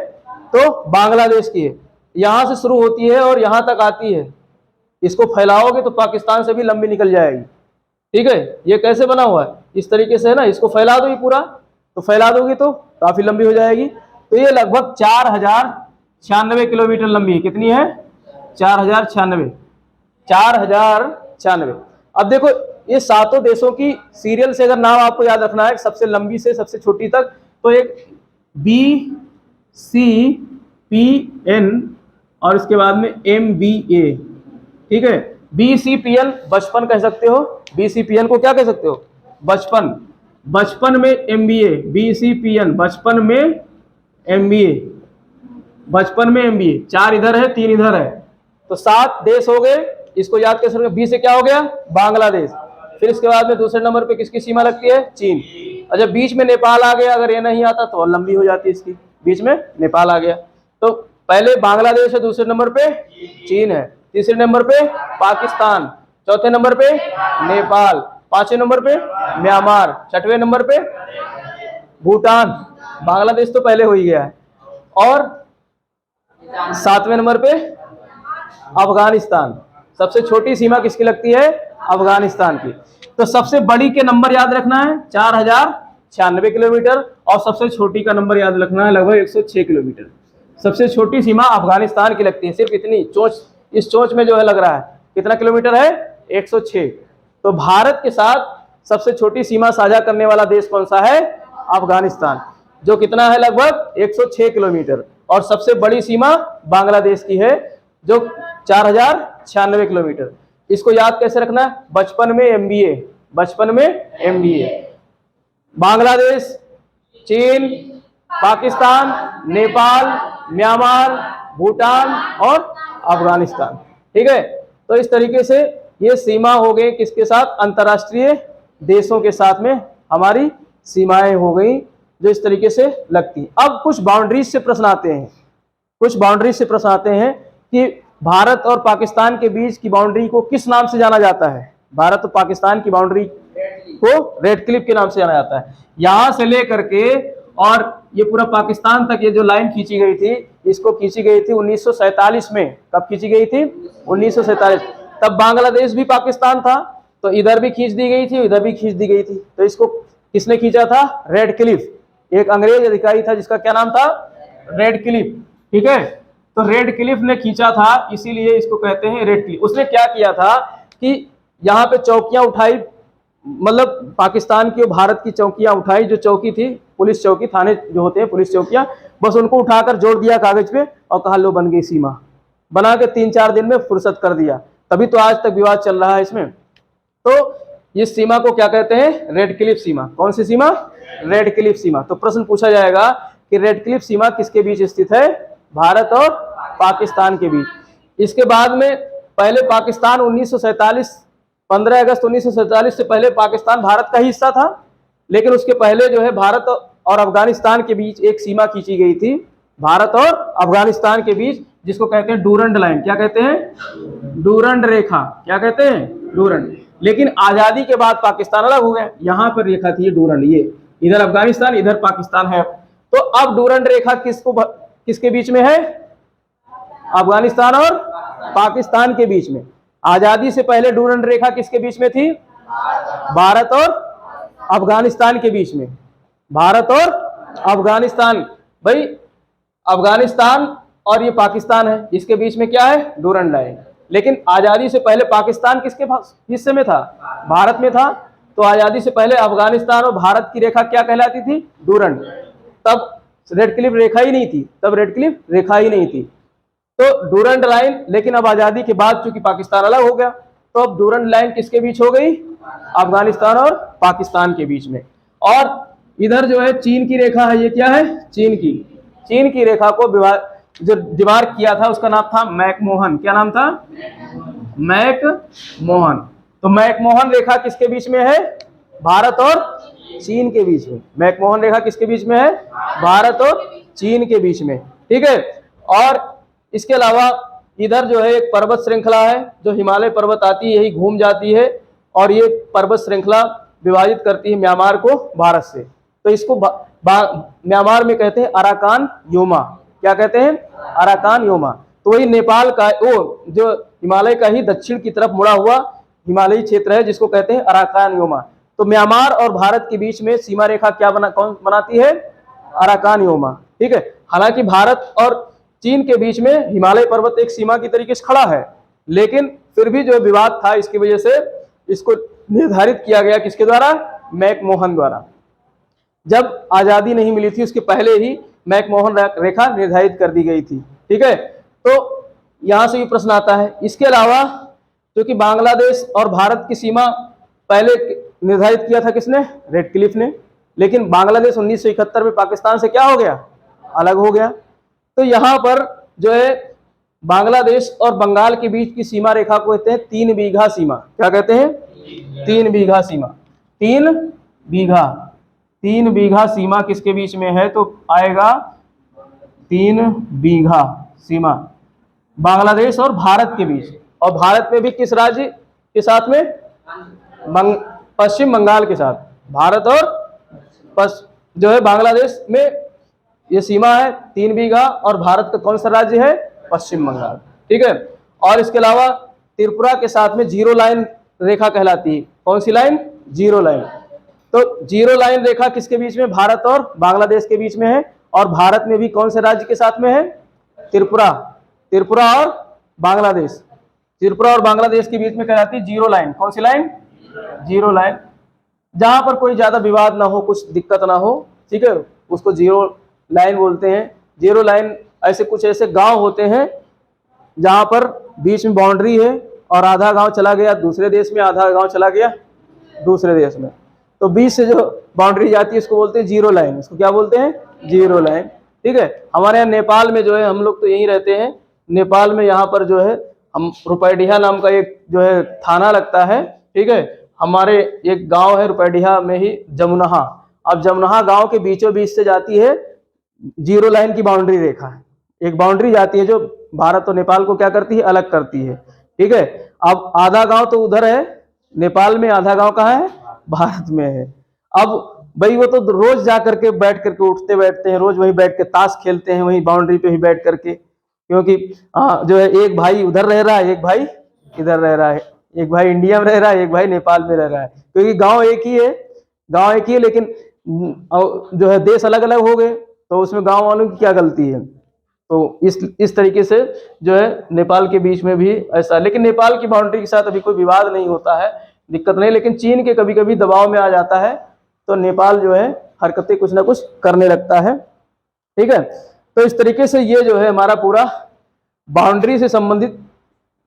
तो बांग्लादेश की है। यहां से शुरू होती है और यहां तक आती है। इसको फैलाओगे तो पाकिस्तान से भी लंबी निकल जाएगी। ठीक है, ये कैसे बना हुआ है? इस तरीके से है ना, इसको फैला दो ये पूरा, तो फैला दोगी तो काफी लंबी हो जाएगी। तो ये लगभग 4096 किलोमीटर लंबी है। कितनी है? 4096। अब देखो ये 7 देशों की सीरियल से अगर नाम आपको याद रखना है, सबसे लंबी से सबसे छोटी तक, तो एक BCPN और इसके बाद में MBA। ठीक है, BCPN बचपन कह सकते हो। BCPN को क्या कह सकते हो? बचपन। बचपन में MBA, BCPN बचपन में MBA, बचपन में MBA। 4 इधर है 3 इधर है, तो 7 देश हो गए। इसको याद कैसे रखें? बी से क्या हो गया? बांग्लादेश। फिर इसके बाद में दूसरे नंबर पे किसकी सीमा लगती है? चीन। और जब बीच में नेपाल आ गया, अगर ये नहीं आता तो और लंबी हो जाती है इसकी। बीच में नेपाल आ गया, तो पहले बांग्लादेश है, दूसरे नंबर पे चीन है, तीसरे नंबर पे पाकिस्तान, चौथे नंबर पे नेपाल, 5वें नंबर पे म्यांमार, 6वें नंबर पे भूटान। बांग्लादेश तो पहले हो ही गया है। और 7वें नंबर पे अफगानिस्तान। सबसे छोटी सीमा किसकी लगती है? अफगानिस्तान की। तो सबसे बड़ी के नंबर याद रखना है 4096 किलोमीटर, और सबसे छोटी का नंबर याद रखना है लगभग 106 किलोमीटर। सबसे छोटी सीमा अफगानिस्तान की लगती है, सिर्फ इतनी चोंच, इस चोंच में जो है लग रहा है। कितना किलोमीटर है? 106। तो भारत के साथ सबसे छोटी सीमा साझा करने वाला देश कौन सा है? अफगानिस्तान, जो कितना है? लगभग 106 किलोमीटर। और सबसे बड़ी सीमा बांग्लादेश की है, जो 4096 किलोमीटर। इसको याद कैसे रखना है? बचपन में MBA, बचपन में MBA। बांग्लादेश, चीन, पाकिस्तान, नेपाल, म्यांमार, भूटान और अफगानिस्तान। ठीक है, तो इस तरीके से ये सीमा हो गई किसके साथ? अंतर्राष्ट्रीय देशों के साथ में हमारी सीमाएं हो गई, जो इस तरीके से लगती। अब कुछ बाउंड्रीज से प्रश्न आते हैं, कुछ बाउंड्रीज से प्रश्न आते हैं कि भारत और पाकिस्तान के बीच की बाउंड्री को किस नाम से जाना जाता है? भारत और पाकिस्तान की बाउंड्री को रेड क्लिफ के नाम से जाना जाता है। यहां से लेकर के और ये पूरा पाकिस्तान तक ये जो लाइन खींची गई थी, इसको खींची गई थी 1947 में। कब खींची गई थी? 1947। तब बांग्लादेश भी पाकिस्तान था, तो इधर भी खींच दी गई थी, इधर भी खींच दी गई थी। तो इसको किसने खींचा था? Red Cliff. एक अंग्रेज अधिकारी था जिसका क्या नाम था? Red Cliff. ठीक है, तो रेड क्लिफ ने खींचा था, इसीलिए इसको कहते हैं रेड क्लिफ। उसने क्या किया था कि यहाँ पे चौकियां उठाई, मतलब पाकिस्तान की और भारत की चौकियां उठाई। जो चौकी थी, पुलिस चौकी, थाने जो होते हैं पुलिस चौकियां, बस उनको उठाकर जोड़ दिया कागज पे और कहा लो बन गई सीमा। बना के 3-4 दिन में फुर्सत कर दिया, तभी तो आज तक विवाद चल रहा है इसमें। तो इस सीमा को क्या कहते हैं? रेड क्लिफ सीमा। कौन सी सीमा? रेड क्लिफ सीमा। तो प्रश्न पूछा जाएगा कि रेड क्लिफ सीमा किसके बीच स्थित है? भारत और पाकिस्तान के बीच। इसके बाद में पहले पाकिस्तान 1947, 15 अगस्त 1947 से पहले पाकिस्तान भारत का ही हिस्सा था, लेकिन उसके पहले जो है भारत और अफगानिस्तान के बीच एक सीमा खींची गई थी, भारत और अफगानिस्तान के बीच, जिसको कहते हैं डूरंड लाइन। क्या कहते हैं? डूरंड रेखा। क्या कहते हैं? डूरंड। लेकिन आजादी के बाद पाकिस्तान अलग हो गया, यहाँ पर रेखा थी डूरंड, ये इधर अफगानिस्तान इधर पाकिस्तान है। तो अब डूरंड रेखा किसके बीच में है? अफगानिस्तान और पाकिस्तान के बीच में। आजादी से पहले डूरंड रेखा किसके बीच में थी? भारत और अफगानिस्तान के बीच में। भारत और अफगानिस्तान, भाई अफगानिस्तान और ये पाकिस्तान है, इसके बीच में क्या है? Durand line. लेकिन आजादी से पहले पाकिस्तान किसके हिस्से में था? भारत में था। तो आजादी से पहले अफगानिस्तान और भारत की रेखा क्या कहलाती थी? डूरंड। तब रेड क्लिफ रेखा ही नहीं थी, तब रेड क्लिफ रेखा ही नहीं थी, तो डूरंड लाइन। लेकिन अब आजादी के बाद चूंकि पाकिस्तान अलग हो गया, तो अब डूरंड लाइन किसके बीच हो गई? अफगानिस्तान और पाकिस्तान के बीच में। और इधर जो है चीन की रेखा है, ये क्या है? चीन की रेखा को जो डिमार्क किया था उसका नाम था मैकमोहन। क्या नाम था? मैकमोहन। तो मैकमोहन रेखा किसके बीच में है? भारत और चीन के बीच में। मैकमोहन रेखा किसके बीच में है? भारत और चीन के बीच में, ठीक है। और इसके अलावा इधर जो है एक पर्वत श्रृंखला है, जो हिमालय पर्वत आती है, यही घूम जाती है और ये पर्वत श्रृंखला विभाजित करती है म्यांमार को भारत से। तो इसको म्यांमार में कहते हैं अराकान योमा। क्या कहते हैं? Arakan Yoma. तो वही नेपाल का वो जो हिमालय का ही दक्षिण की तरफ मुड़ा हुआ हिमालयी क्षेत्र है, जिसको कहते हैं अराकान योमा। तो म्यांमार और भारत के बीच में सीमा रेखा क्या कौन बनाती है? अराकान योमा, ठीक है। हालांकि भारत और चीन के बीच में हिमालय पर्वत एक सीमा की तरीके से खड़ा है, लेकिन फिर भी जो विवाद था, इसकी वजह से इसको निर्धारित किया गया किसके द्वारा? मैकमोहन द्वारा। जब आजादी नहीं मिली थी उसके पहले ही मैकमोहन रेखा निर्धारित कर दी गई थी, ठीक है। तो यहां से भी प्रश्न आता है। इसके अलावा क्योंकि बांग्लादेश और भारत की सीमा पहले निर्धारित किया था किसने? रेडक्लिफ ने। लेकिन बांग्लादेश 1971 में पाकिस्तान से क्या हो गया? अलग हो गया। तो यहाँ पर जो है बांग्लादेश और बंगाल के बीच की सीमा रेखा को कहते हैं 3 बीघा सीमा। क्या कहते हैं? 3 बीघा सीमा। 3 बीघा सीमा किसके बीच में है? तो आएगा 3 बीघा सीमा बांग्लादेश और भारत के बीच। और भारत में भी किस राज्य के साथ में? पश्चिम बंगाल के साथ। भारत और जो है बांग्लादेश में ये सीमा है 3 बीघा, और भारत का कौन सा राज्य है? पश्चिम बंगाल, ठीक है। और इसके अलावा त्रिपुरा के साथ में जीरो लाइन रेखा कहलाती है। कौन सी लाइन? Zero line. तो जीरो लाइन रेखा किसके बीच में? भारत और बांग्लादेश के बीच में है। और भारत में भी कौन से राज्य के साथ में है? त्रिपुरा। त्रिपुरा और बांग्लादेश। त्रिपुरा और बांग्लादेश के बीच में कहलाती है जीरो लाइन। कौन सी लाइन? Zero line. जहां पर कोई ज्यादा विवाद ना हो, कुछ दिक्कत ना हो, ठीक है, उसको जीरो लाइन बोलते हैं। जीरो लाइन ऐसे कुछ ऐसे गांव होते हैं जहां पर बीच में बाउंड्री है और आधा गांव चला गया दूसरे देश में, आधा गांव चला गया दूसरे देश में, तो बीच से जो बाउंड्री जाती है उसको बोलते हैं जीरो लाइन। इसको क्या बोलते हैं? जीरो लाइन, ठीक है। हमारे यहाँ नेपाल में जो है, हम लोग तो यहीं रहते हैं, नेपाल में यहाँ पर जो है हम रुपैडिहा नाम का एक जो है थाना लगता है, ठीक है। हमारे एक गांव है रुपैडिहा में ही, जमुनहा। अब जमुनहा गांव के बीचों बीच से जाती है जीरो लाइन की बाउंड्री रेखा है। एक बाउंड्री जाती है जो भारत और नेपाल को क्या करती है? अलग करती है, ठीक है। अब आधा गांव तो उधर है नेपाल में, आधा गांव कहाँ है? भारत में है। अब भाई वो तो रोज जा करके बैठ करके उठते बैठते हैं, रोज वहीं बैठ के ताश खेलते हैं, वहीं बाउंड्री पे ही बैठ करके, क्योंकि जो है एक भाई उधर रह रहा है, एक भाई इधर रह रहा है, एक भाई इंडिया में रह रहा है, एक भाई नेपाल में रह रहा है, क्योंकि गांव एक ही है, गांव एक ही है, लेकिन जो है देश अलग अलग हो गए, तो उसमें गांव वालों की क्या गलती है? तो इस तरीके से जो है नेपाल के बीच में भी ऐसा, लेकिन नेपाल की बाउंड्री के साथ अभी कोई विवाद नहीं होता है, दिक्कत नहीं। लेकिन चीन के कभी कभी दबाव में आ जाता है तो नेपाल जो है हरकतें कुछ ना कुछ करने लगता है, ठीक है। तो इस तरीके से ये जो है हमारा पूरा बाउंड्री से संबंधित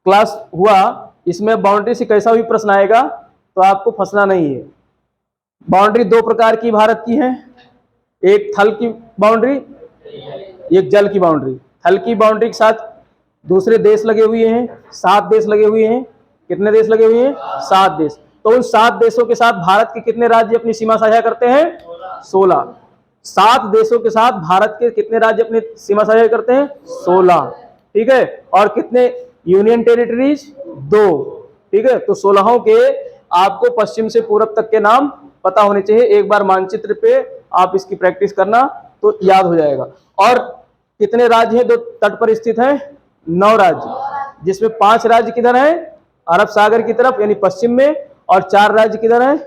क्लास हुआ। इसमें बाउंड्री से कैसा भी प्रश्न आएगा तो आपको फंसना नहीं है। बाउंड्री 2 प्रकार की भारत की है, एक थल की बाउंड्री, एक जल की बाउंड्री। थल की बाउंड्री के साथ दूसरे देश लगे हुए हैं, 7 देश लगे हुए हैं। कितने देश लगे हुए हैं? 7 देश। तो उन 7 देशों के साथ भारत के कितने राज्य अपनी सीमा साझा करते हैं? 16। 7 देशों के साथ भारत के कितने राज्य अपनी सीमा साझा करते हैं? 16, ठीक है। और कितने यूनियन टेरिटरीज? 2, ठीक है। तो 16 के आपको पश्चिम से पूरब तक के नाम पता होने चाहिए। एक बार मानचित्र पे आप इसकी प्रैक्टिस करना तो याद हो जाएगा। और कितने राज्य हैं जो तट पर स्थित हैं? 9 राज्य, जिसमें 5 राज्य किधर हैं? अरब सागर की तरफ यानी पश्चिम में, और 4 राज्य किधर हैं?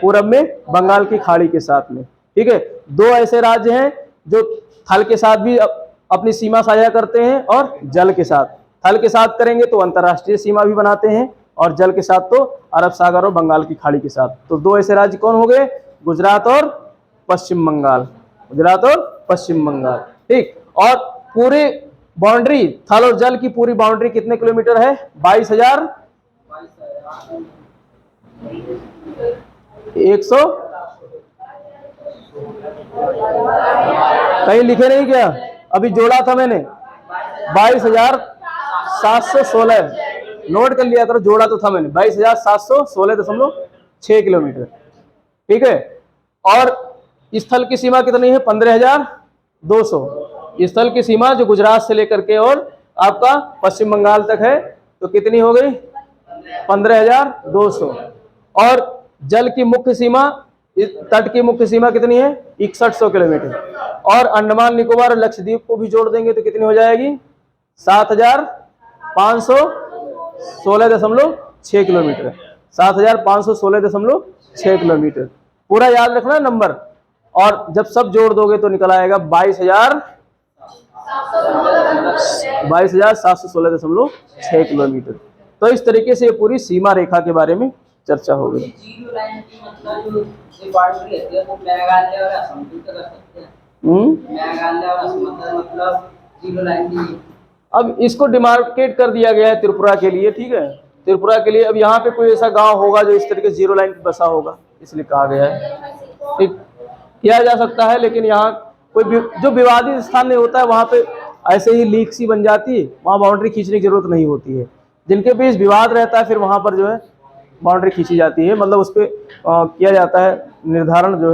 पूरब में, बंगाल की खाड़ी के साथ में, ठीक है। 2 ऐसे राज्य हैं जो थल के साथ भी अपनी सीमा साझा करते हैं और जल के साथ। थल के साथ करेंगे तो अंतर्राष्ट्रीय सीमा भी बनाते हैं, और जल के साथ तो अरब सागर और बंगाल की खाड़ी के साथ। तो 2 ऐसे राज्य कौन हो गए? गुजरात और पश्चिम बंगाल। गुजरात और पश्चिम बंगाल, ठीक। और पूरी बाउंड्री, थल और जल की पूरी बाउंड्री कितने किलोमीटर है? 22,100 कहीं लिखे नहीं क्या? अभी जोड़ा था मैंने, 22,716। नोट कर लिया करो, जोड़ा तो था मैंने, 22,716.6 किलोमीटर, ठीक है। और स्थल की सीमा कितनी है? 15,200। स्थल की सीमा जो गुजरात से लेकर के और आपका पश्चिम बंगाल तक है, तो कितनी हो गई? 15,200। और जल की मुख्य सीमा, तट की मुख्य सीमा कितनी है? 6100 किलोमीटर। और अंडमान निकोबार और लक्षद्वीप को भी जोड़ देंगे तो कितनी हो जाएगी? 7,516.6 किलोमीटर। 7,516.6 किलोमीटर। पूरा याद रखना नंबर, और जब सब जोड़ दोगे तो निकल आएगा 22,716.6 किलोमीटर। तो इस तरीके से ये पूरी सीमा रेखा के बारे में चर्चा हो गई। जीरो लाइन की मतलब जो बाउंड्री रहती है वो मेघालय और असम की कर सकते हैं। मेघालय और असम मतलब जीरो लाइन की। अब इसको डिमार्केट कर दिया गया है त्रिपुरा के लिए, ठीक है, त्रिपुरा के लिए। अब यहाँ पे कोई ऐसा गांव होगा जो इस तरीके से जीरो लाइन पे बसा होगा, इसलिए कहा गया है। ठीक, किया जा सकता है, लेकिन यहाँ कोई जो विवादित स्थान नहीं होता है वहाँ पे ऐसे ही लीक सी बन जाती है, वहाँ बाउंड्री खींचने की जरूरत नहीं होती है। जिनके बीच विवाद रहता है फिर वहाँ पर जो है बाउंड्री खींची जाती है, मतलब उस पर किया जाता है निर्धारण जो है।